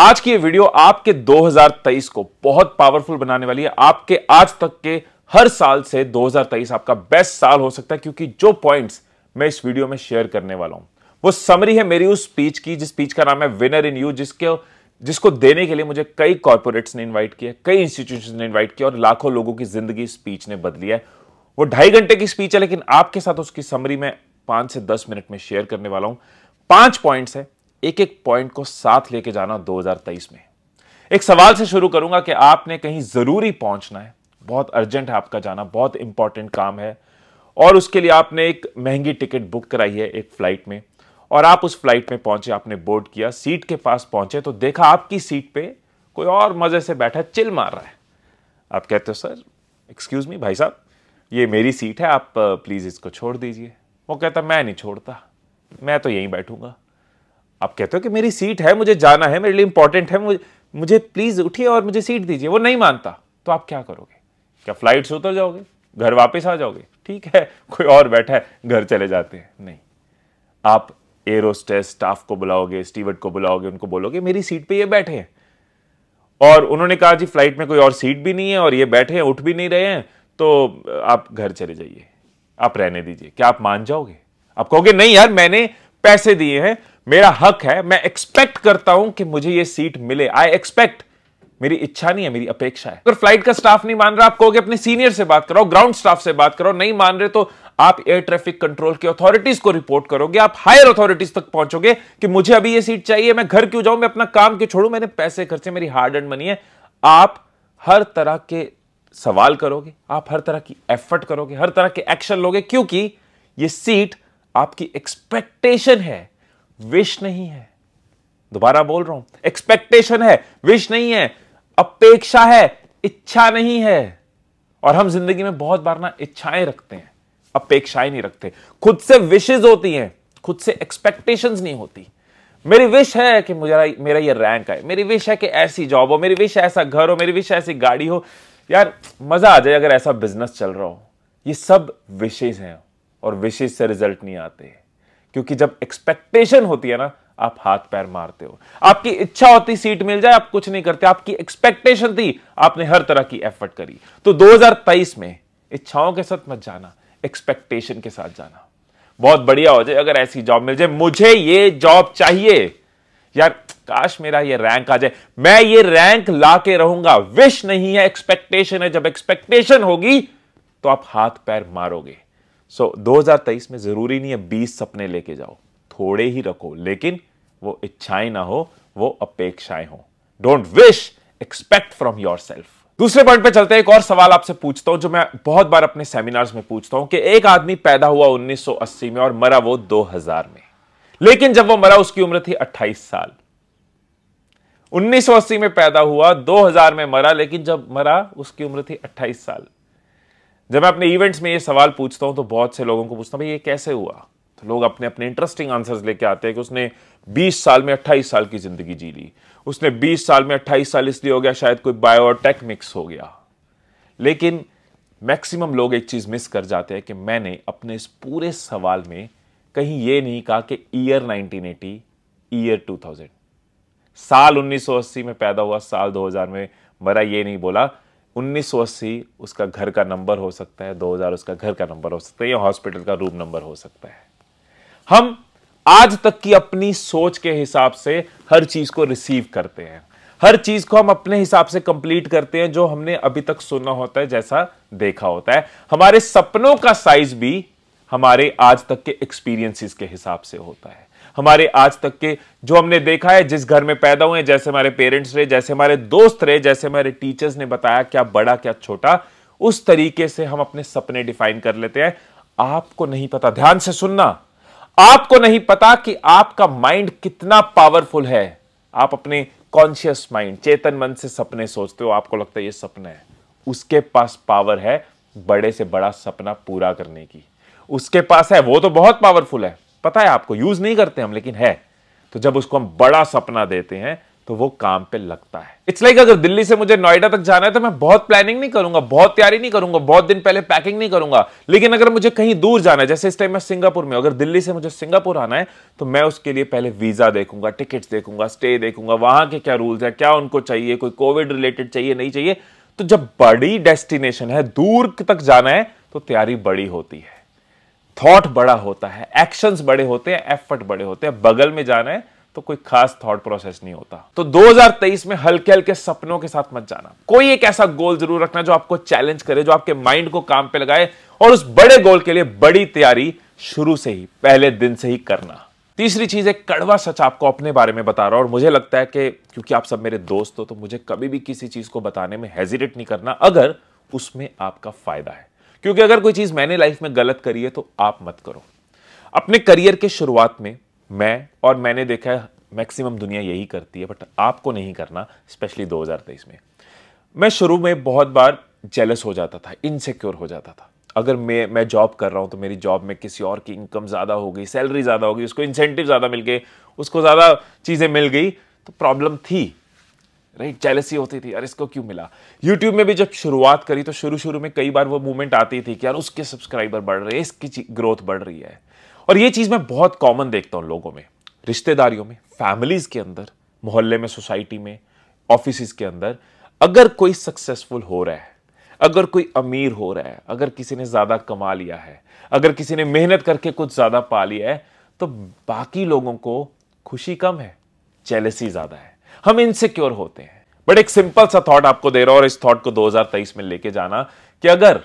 आज की ये वीडियो आपके 2023 को बहुत पावरफुल बनाने वाली है। आपके आज तक के हर साल से 2023 आपका बेस्ट साल हो सकता है, क्योंकि जो पॉइंट्स मैं इस वीडियो में शेयर करने वाला हूं वो समरी है मेरी उस स्पीच की, जिस स्पीच का नाम है विनर इन यू, जिसको देने के लिए मुझे कई कॉर्पोरेट्स ने इन्वाइट किया, कई इंस्टीट्यूशंस ने इन्वाइट किया और लाखों लोगों की जिंदगी स्पीच ने बदली है। वो 2.5 घंटे की स्पीच है, लेकिन आपके साथ उसकी समरी में 5 से 10 मिनट में शेयर करने वाला हूं। 5 पॉइंट्स है, एक एक पॉइंट को साथ लेके जाना 2023 में। एक सवाल से शुरू करूंगा कि आपने कहीं जरूरी पहुंचना है, बहुत अर्जेंट है आपका जाना, बहुत इंपॉर्टेंट काम है और उसके लिए आपने एक महंगी टिकट बुक कराई है एक फ्लाइट में, और आप उस फ्लाइट में पहुंचे, आपने बोर्ड किया, सीट के पास पहुंचे तो देखा आपकी सीट पे कोई और मजे से बैठा चिल मार रहा है। आप कहते हो सर एक्सक्यूज मी भाई साहब, ये मेरी सीट है, आप प्लीज इसको छोड़ दीजिए। वो कहता मैं नहीं छोड़ता, मैं तो यहीं बैठूंगा। आप कहते हो कि मेरी सीट है, मुझे जाना है, मेरे लिए इंपॉर्टेंट है, मुझे प्लीज उठिए और मुझे सीट दीजिए। वो नहीं मानता तो आप क्या करोगे? क्या फ्लाइट से उतर जाओगे, घर वापस आ जाओगे? ठीक है कोई और बैठा है, घर चले जाते हैं? नहीं, आप एरोस्टेस स्टाफ को बुलाओगे, स्टीवर्ड को बुलाओगे, उनको बोलोगे मेरी सीट पे ये बैठे हैं और उन्होंने कहा जी फ्लाइट में कोई और सीट भी नहीं है और ये बैठे हैं, उठ भी नहीं रहे हैं, तो आप घर चले जाइए, आप रहने दीजिए। क्या आप मान जाओगे? आप कहोगे नहीं यार, मैंने पैसे दिए हैं, मेरा हक है, मैं एक्सपेक्ट करता हूं कि मुझे ये सीट मिले, आई एक्सपेक्ट, मेरी इच्छा नहीं है, मेरी अपेक्षा है। अगर फ्लाइट का स्टाफ नहीं मान रहा, आप कहोगे अपने सीनियर से बात कराओ, ग्राउंड स्टाफ से बात कराओ। नहीं मान रहे तो आप एयर ट्रैफिक कंट्रोल की अथॉरिटीज को रिपोर्ट करोगे, आप हायर अथॉरिटीज तक पहुंचोगे कि मुझे अभी ये सीट चाहिए, मैं घर क्यों जाऊं, मैं अपना काम क्यों छोड़ूं, मैंने पैसे खर्चे, मेरी हार्ड अर्न मनी है। आप हर तरह के सवाल करोगे, आप हर तरह की एफर्ट करोगे, हर तरह के एक्शन लोगे, क्योंकि ये सीट आपकी एक्सपेक्टेशन है, विश नहीं है। दोबारा बोल रहा हूं, एक्सपेक्टेशन है, विश नहीं है, अपेक्षा है, इच्छा नहीं है। और हम जिंदगी में बहुत बार ना इच्छाएं रखते हैं, अपेक्षाएं नहीं रखते। खुद से विशेष होती हैं, खुद से एक्सपेक्टेशंस नहीं होती। मेरी विश है कि मुझे मेरा ये रैंक आए, मेरी विश है कि ऐसी जॉब हो, मेरी विश है ऐसा घर हो, मेरी विश है ऐसी गाड़ी हो। यार मजा आ जाए अगर ऐसा बिजनेस चल रहा हो। ये सब विशेष हैं और विशेष से रिजल्ट नहीं आते, क्योंकि जब एक्सपेक्टेशन होती है ना, आप हाथ पैर मारते हो। आपकी इच्छा होती सीट मिल जाए, आप कुछ नहीं करते। आपकी एक्सपेक्टेशन थी, आपने हर तरह की एफर्ट करी। तो 2023 में इच्छाओं के साथ मत जाना, एक्सपेक्टेशन के साथ जाना। बहुत बढ़िया हो जाए अगर ऐसी जॉब मिल जाए, मुझे ये जॉब चाहिए यार, काश मेरा ये रैंक आ जाए, मैं ये रैंक ला के रहूंगा। विश नहीं है, एक्सपेक्टेशन है। जब एक्सपेक्टेशन होगी तो आप हाथ पैर मारोगे। 2023 में जरूरी नहीं है 20 सपने लेके जाओ, थोड़े ही रखो, लेकिन वो इच्छाएं ना हो, वो अपेक्षाएं हो। Don't wish, expect from yourself. दूसरे पॉइंट पे चलते हैं। एक और सवाल आपसे पूछता हूं जो मैं बहुत बार अपने सेमिनार्स में पूछता हूं कि एक आदमी पैदा हुआ 1980 में और मरा वो 2000 में, लेकिन जब वो मरा उसकी उम्र थी 28 साल। 1980 में पैदा हुआ, 2000 में मरा, लेकिन जब मरा उसकी उम्र थी 28 साल। जब मैं अपने इवेंट्स में ये सवाल पूछता हूं तो बहुत से लोगों को पूछता हूं भाई ये कैसे हुआ, तो लोग अपने अपने इंटरेस्टिंग आंसर्स लेके आते हैं कि उसने 20 साल में 28 साल की जिंदगी जी ली, उसने 20 साल में 28 साल इसलिए हो गया शायद कोई बायोटेक मिक्स हो गया। लेकिन मैक्सिमम लोग एक चीज मिस कर जाते हैं कि मैंने अपने इस पूरे सवाल में कहीं ये नहीं कहा कि ईयर 1980, ईयर 2000, साल 1980 में पैदा हुआ, साल 2000 में मरा, ये नहीं बोला। 1980 उसका घर का नंबर हो सकता है, 2000 उसका घर का नंबर हो सकता है, या हॉस्पिटल का रूम नंबर हो सकता है। हम आज तक की अपनी सोच के हिसाब से हर चीज को रिसीव करते हैं, हर चीज को हम अपने हिसाब से कंप्लीट करते हैं जो हमने अभी तक सुना होता है, जैसा देखा होता है। हमारे सपनों का साइज भी हमारे आज तक के एक्सपीरियंसेस के हिसाब से होता है। हमारे आज तक के जो हमने देखा है, जिस घर में पैदा हुए, जैसे हमारे पेरेंट्स रहे, जैसे हमारे दोस्त रहे, जैसे हमारे टीचर्स ने बताया क्या बड़ा क्या छोटा, उस तरीके से हम अपने सपने डिफाइन कर लेते हैं। आपको नहीं पता, ध्यान से सुनना, आपको नहीं पता कि आपका माइंड कितना पावरफुल है। आप अपने कॉन्शियस माइंड, चेतन मन से सपने सोचते हो, आपको लगता है ये सपना है, उसके पास पावर है बड़े से बड़ा सपना पूरा करने की। उसके पास है, वो तो बहुत पावरफुल है, पता है आपको, यूज नहीं करते हम, लेकिन है। तो जब उसको हम बड़ा सपना देते हैं तो वो काम पे लगता है। इट्स लाइक अगर दिल्ली से मुझे नोएडा तक जाना है तो मैं बहुत प्लानिंग नहीं करूंगा, बहुत तैयारी नहीं करूंगा, बहुत दिन पहले पैकिंग नहीं करूंगा। लेकिन अगर मुझे कहीं दूर जाना है, जैसे इस टाइम मैं सिंगापुर में, अगर दिल्ली से मुझे सिंगापुर आना है तो मैं उसके लिए पहले वीजा देखूंगा, टिकट्स देखूंगा, स्टे देखूंगा, वहां के क्या रूल्स है, क्या उनको चाहिए, कोई कोविड रिलेटेड चाहिए नहीं चाहिए। तो जब बड़ी डेस्टिनेशन है, दूर तक जाना है, तो तैयारी बड़ी होती है, थॉट बड़ा होता है, एक्शंस बड़े होते हैं, एफर्ट बड़े होते हैं। बगल में जाना है तो कोई खास थॉट प्रोसेस नहीं होता। तो 2023 में हल्के हल्के सपनों के साथ मत जाना। कोई एक ऐसा गोल जरूर रखना जो आपको चैलेंज करे, जो आपके माइंड को काम पे लगाए, और उस बड़े गोल के लिए बड़ी तैयारी शुरू से ही, पहले दिन से ही करना। तीसरी चीज, एक कड़वा सच आपको अपने बारे में बता रहा हूं, और मुझे लगता है कि क्योंकि आप सब मेरे दोस्त हो तो मुझे कभी भी किसी चीज को बताने में हेजिटेट नहीं करना अगर उसमें आपका फायदा है। क्योंकि अगर कोई चीज मैंने लाइफ में गलत करी है तो आप मत करो। अपने करियर के शुरुआत में मैंने देखा है मैक्सिमम दुनिया यही करती है, बट आपको नहीं करना, स्पेशली 2023 में। मैं शुरू में बहुत बार जेलस हो जाता था, इनसिक्योर हो जाता था। अगर मैं जॉब कर रहा हूं तो मेरी जॉब में किसी और की इनकम ज्यादा हो गई, सैलरी ज्यादा हो गई, उसको इंसेंटिव ज्यादा मिल गए, उसको ज्यादा चीजें मिल गई, तो प्रॉब्लम थी, राइट? जेलसी होती थी, यार इसको क्यों मिला। यूट्यूब में भी जब शुरुआत करी तो शुरू में कई बार वो मूवमेंट आती थी कि यार उसके सब्सक्राइबर बढ़ रहे हैं, इसकी ग्रोथ बढ़ रही है। और ये चीज मैं बहुत कॉमन देखता हूं लोगों में, रिश्तेदारियों में, फैमिलीज के अंदर, मोहल्ले में, सोसाइटी में, ऑफिस के अंदर। अगर कोई सक्सेसफुल हो रहा है, अगर कोई अमीर हो रहा है, अगर किसी ने ज्यादा कमा लिया है, अगर किसी ने मेहनत करके कुछ ज्यादा पा लिया है, तो बाकी लोगों को खुशी कम है, जेलसी ज्यादा है, हम इनसिक्योर होते हैं। बट एक सिंपल सा थॉट आपको दे रहा हूं, और इस थॉट को 2023 में लेके जाना कि अगर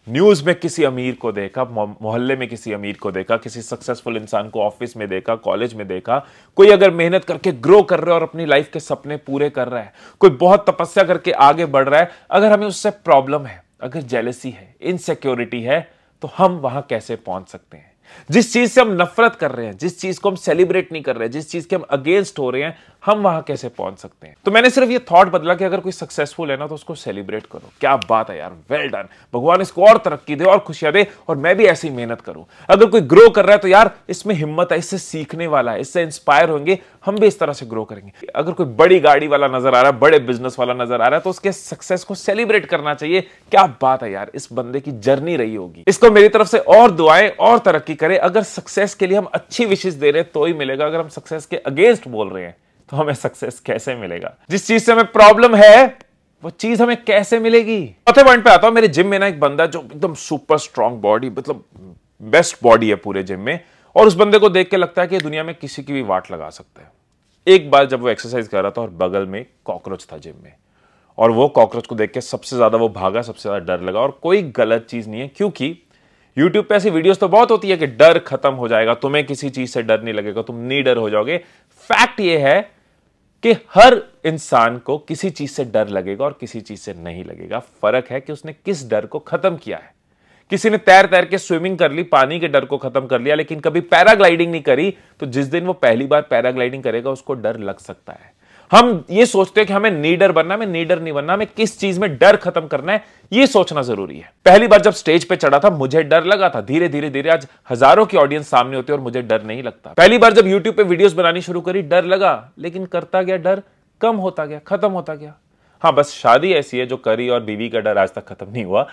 न्यूज में किसी अमीर को देखा, मोहल्ले में किसी अमीर को देखा, किसी सक्सेसफुल इंसान को ऑफिस में देखा, कॉलेज में देखा, कोई अगर मेहनत करके ग्रो कर रहा है और अपनी लाइफ के सपने पूरे कर रहा है, कोई बहुत तपस्या करके आगे बढ़ रहा है, अगर हमें उससे प्रॉब्लम है, अगर जेलसी है, इनसिक्योरिटी है, तो हम वहां कैसे पहुंच सकते हैं? जिस चीज से हम नफरत कर रहे हैं, जिस चीज को हम सेलिब्रेट नहीं कर रहे हैं, जिस चीज के हम अगेंस्ट हो रहे हैं, हम वहां कैसे पहुंच सकते हैं? तो मैंने सिर्फ ये थॉट बदला कि अगर कोई सक्सेसफुल है ना तो उसको सेलिब्रेट करो। क्या बात है यार, वेल डन, भगवान इसको और तरक्की दे और खुशियां दे, और मैं भी ऐसी मेहनत करूं। अगर कोई ग्रो कर रहा है तो यार इसमें हिम्मत है, इससे सीखने वाला है, इससे इंस्पायर होंगे, हम भी इस तरह से ग्रो करेंगे। अगर कोई बड़ी गाड़ी वाला नजर आ रहा है, बड़े बिजनेस वाला नजर आ रहा है, तो उसके सक्सेस को सेलिब्रेट करना चाहिए। क्या बात है यार, इस बंदे की जर्नी रही होगी। इसको मेरी तरफ से और दुआएं, और तरक्की करे। अगर सक्सेस के लिए हम अच्छी विशेष दे रहे हैं तो ही मिलेगा, अगर हम सक्सेस के अगेंस्ट बोल रहे हैं तो हमें सक्सेस कैसे मिलेगा? जिस चीज से हमें प्रॉब्लम है वो चीज हमें कैसे मिलेगी? चौथे पॉइंट पे आता हूं। मेरे जिम में ना एक बंदा जो एकदम सुपर स्ट्रांग बॉडी, मतलब बेस्ट बॉडी है पूरे जिम में, और उस बंदे को देख के लगता है कि दुनिया में किसी की भी वाट लगा सकता है। एक बार जब वो एक्सरसाइज कर रहा था और बगल में कॉकरोच था जिम में, और वो कॉकरोच को देख के सबसे ज्यादा वो भागा, सबसे ज्यादा डर लगा। और कोई गलत चीज नहीं है, क्योंकि यूट्यूब पे ऐसी वीडियोस तो बहुत होती है कि डर खत्म हो जाएगा, तुम्हें किसी चीज से डर नहीं लगेगा, तुम निडर हो जाओगे। फैक्ट ये है कि हर इंसान को किसी चीज से डर लगेगा और किसी चीज से नहीं लगेगा। फर्क है कि उसने किस डर को खत्म किया है। किसी ने तैर तैर के स्विमिंग कर ली, पानी के डर को खत्म कर लिया, लेकिन कभी पैराग्लाइडिंग नहीं करी, तो जिस दिन वो पहली बार पैराग्लाइडिंग करेगा उसको डर लग सकता है। हम ये सोचते हैं कि हमें नीडर बनना है, हमें नीडर नहीं बनना, हमें किस चीज में डर खत्म करना है ये सोचना जरूरी है। पहली बार जब स्टेज पे चढ़ा था मुझे डर लगा था, धीरे धीरे धीरे आज हजारों की ऑडियंस सामने होती है और मुझे डर नहीं लगता। पहली बार जब यूट्यूब पे वीडियोस बनानी शुरू करी डर लगा, लेकिन करता गया, डर कम होता गया, खत्म होता गया। हाँ, बस शादी ऐसी है जो करी और बीवी का डर आज तक खत्म नहीं हुआ।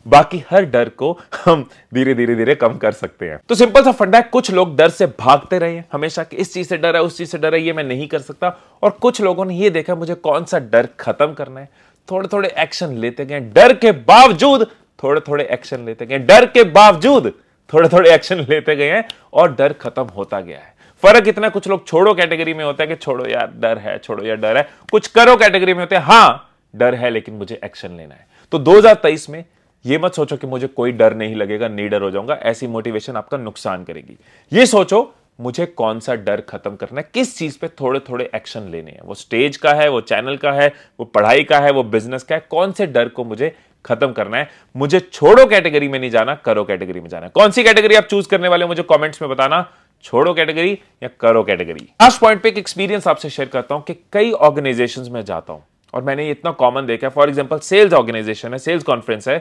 बाकी हर डर को हम धीरे धीरे धीरे कम कर सकते हैं। तो सिंपल सा फंडा है, कुछ लोग डर से भागते रहे हैं हमेशा कि इस चीज से डर है, उस चीज से डर है, ये मैं नहीं कर सकता। और कुछ लोगों ने ये देखा मुझे कौन सा डर खत्म करना है, थोड़े थोड़े एक्शन लेते गए, डर के बावजूद थोड़े थोड़े एक्शन लेते गए, डर के बावजूद थोड़े थोड़े एक्शन लेते गए हैं, और डर खत्म होता गया है। फर्क इतना, कुछ लोग छोड़ो कैटेगरी में होता है कि छोड़ो यार डर है, छोड़ो यार डर है। कुछ करो कैटेगरी में होते हैं, हाँ डर है लेकिन मुझे एक्शन लेना है। तो 2023 में ये मत सोचो कि मुझे कोई डर नहीं लगेगा, नीडर हो जाऊंगा, ऐसी मोटिवेशन आपका नुकसान करेगी। ये सोचो मुझे कौन सा डर खत्म करना है, किस चीज पे थोड़े थोड़े एक्शन लेने हैं। वो स्टेज का है, वो चैनल का है, वो पढ़ाई का है, वो बिजनेस का है, कौन से डर को मुझे खत्म करना है। मुझे छोड़ो कैटेगरी में नहीं जाना, करो कैटेगरी में जाना है। कौन सी कैटेगरी आप चूज करने वाले हो मुझे कमेंट्स में बताना, छोड़ो कैटेगरी या करो कैटेगरी। लास्ट पॉइंट पे एक एक्सपीरियंस आपसे शेयर करता हूं कि कई ऑर्गेनाइजेशंस में जाता हूं और मैंने इतना कॉमन देखा है। फॉर एग्जांपल सेल्स ऑर्गेनाइजेशन है, सेल्स कॉन्फ्रेंस है,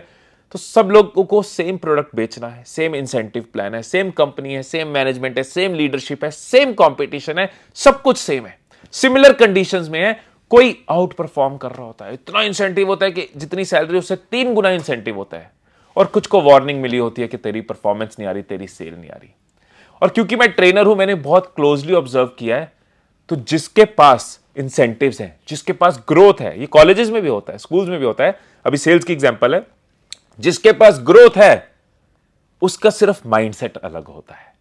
तो सब लोगों को सेम प्रोडक्ट बेचना है, सेम इंसेंटिव प्लान है, सेम कंपनी है, सेम मैनेजमेंट है, सेम लीडरशिप है, सेम कंपटीशन है, सब कुछ सेम है। सिमिलर कंडीशंस में है, कोई आउट परफॉर्म कर रहा होता है, इतना इंसेंटिव होता है कि जितनी सैलरी उससे 3 गुना इंसेंटिव होता है, और कुछ को वार्निंग मिली होती है कि तेरी परफॉर्मेंस नहीं आ रही, तेरी सेल नहीं आ रही। और क्योंकि मैं ट्रेनर हूं, मैंने बहुत क्लोजली ऑब्जर्व किया है, तो जिसके पास इंसेंटिव्स हैं, जिसके पास ग्रोथ है, ये कॉलेजेस में भी होता है, स्कूल्स में भी होता है, अभी सेल्स की एग्जांपल है, जिसके पास ग्रोथ है उसका सिर्फ माइंडसेट अलग होता है,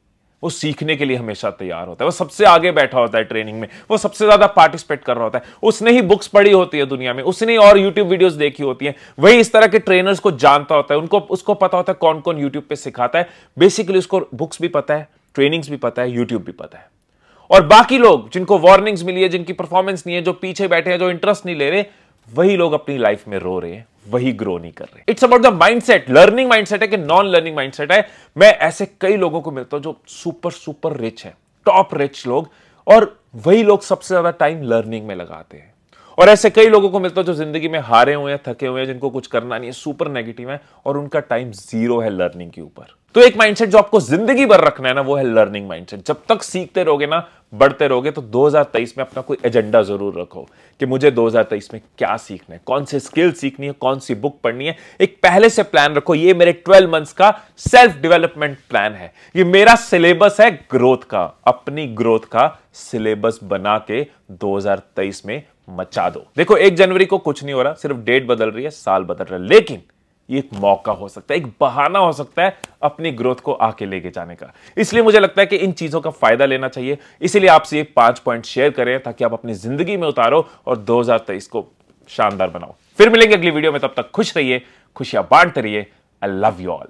वो सीखने के लिए हमेशा तैयार होता है, वो सबसे आगे बैठा होता है ट्रेनिंग में, वो सबसे ज्यादा पार्टिसिपेट कर रहा होता है, उसने ही बुक्स पढ़ी होती है दुनिया में, उसने और यूट्यूब वीडियोस देखी होती हैं, वही इस तरह के ट्रेनर्स को जानता होता है, उसको पता होता है कौन कौन यूट्यूब पे सिखाता है। बेसिकली उसको बुक्स भी पता है, ट्रेनिंग्स भी पता है, यूट्यूब भी पता है। और बाकी लोग जिनको वार्निंग्स मिली है, जिनकी परफॉर्मेंस नहीं है, जो पीछे बैठे हैं, जो इंटरेस्ट नहीं ले रहे, वही लोग अपनी लाइफ में रो रहे हैं, वही ग्रो नहीं कर रहे। It's about the mindset, learning mindset है कि नॉन लर्निंग माइंडसेट है। मैं ऐसे कई लोगों को मिलता हूं जो सुपर सुपर रिच है, टॉप रिच लोग, और वही लोग सबसे ज्यादा टाइम लर्निंग में लगाते हैं। और ऐसे कई लोगों को मिलता है जो जिंदगी में हारे हुए हैं, थके हुए हैं, जिनको कुछ करना नहीं है, सुपर नेगेटिव है, और उनका टाइम जीरो है लर्निंग के ऊपर। तो एक माइंडसेट जो आपको जिंदगी भर रखना है ना, वो है लर्निंग माइंडसेट। जब तक सीखते रहोगे ना, बढ़ते रहोगे, तो 2023 में अपना कोई एजेंडा जरूर रखो कि मुझे 2023 में क्या सीखना है, कौन से स्किल सीखनी है, कौन सी बुक पढ़नी है। एक पहले से प्लान रखो, ये मेरे 12 मंथ्स का सेल्फ डेवलपमेंट प्लान है, ये मेरा सिलेबस है ग्रोथ का। अपनी ग्रोथ का सिलेबस बना के 2023 में मचा दो। देखो 1 जनवरी को कुछ नहीं हो रहा, सिर्फ डेट बदल रही है, साल बदल रहा है, लेकिन ये एक मौका हो सकता है, एक बहाना हो सकता है अपनी ग्रोथ को आके लेके जाने का। इसलिए मुझे लगता है कि इन चीजों का फायदा लेना चाहिए। इसीलिए आपसे ये 5 पॉइंट शेयर करें ताकि आप अपनी जिंदगी में उतारो और 2023 को शानदार बनाओ। फिर मिलेंगे अगली वीडियो में, तब तक खुश रहिए, खुशियां बांटते रहिए। I love you all.